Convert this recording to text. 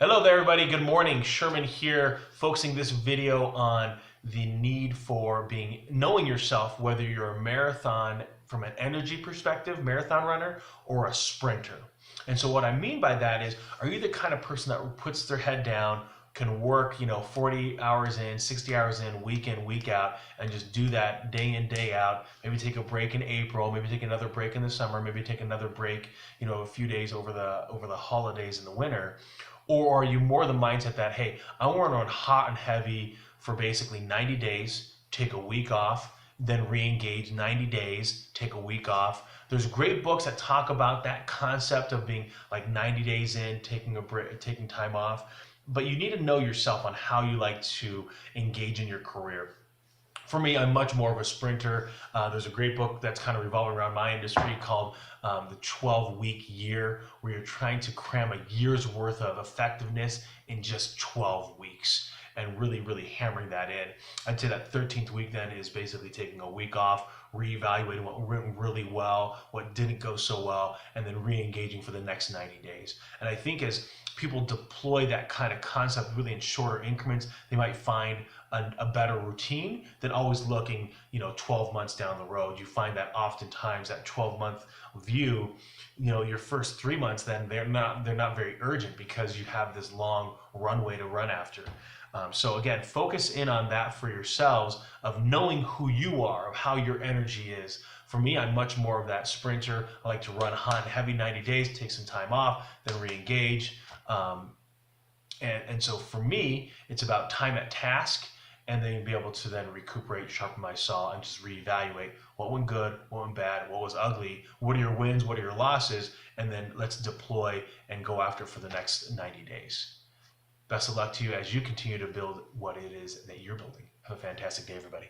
Hello there, everybody. Good morning. Sherman here, focusing this video on the need for knowing yourself, whether you're a marathon from an energy perspective, marathon runner, or a sprinter. And so what I mean by that is, are you the kind of person that puts their head down, can work, 40 hours in, 60 hours in, week out, and just do that day in, day out? Maybe take a break in April, maybe take another break in the summer, maybe take another break, a few days over the holidays in the winter. Or are you more the mindset that, hey, I want to run hot and heavy for basically 90 days, take a week off, then re-engage 90 days, take a week off. There's great books that talk about that concept of being like 90 days in, taking a break, taking time off. But you need to know yourself on how you like to engage in your career. For me, I'm much more of a sprinter. There's a great book that's kind of revolving around my industry called The 12-Week Year, where you're trying to cram a year's worth of effectiveness in just 12 weeks and really, really hammering that in. I'd say that 13th week then is basically taking a week off, reevaluating what went really well, what didn't go so well, and then re-engaging for the next 90 days. And I think as people deploy that kind of concept really in shorter increments, they might find a better routine than always looking 12 months down the road. You find that oftentimes that 12-month view, your first 3 months, then they're not very urgent because you have this long runway to run after. So again, focus in on that for yourselves, of knowing who you are, of how your energy is. For me, I'm much more of that sprinter. I like to run hot and heavy 90 days, take some time off, then re-engage. And so for me, it's about time at task, and then be able to then recuperate, sharpen my saw, and just reevaluate what went good, what went bad, what was ugly, what are your wins, what are your losses, and then let's deploy and go after for the next 90 days. Best of luck to you as you continue to build what it is that you're building. Have a fantastic day, everybody.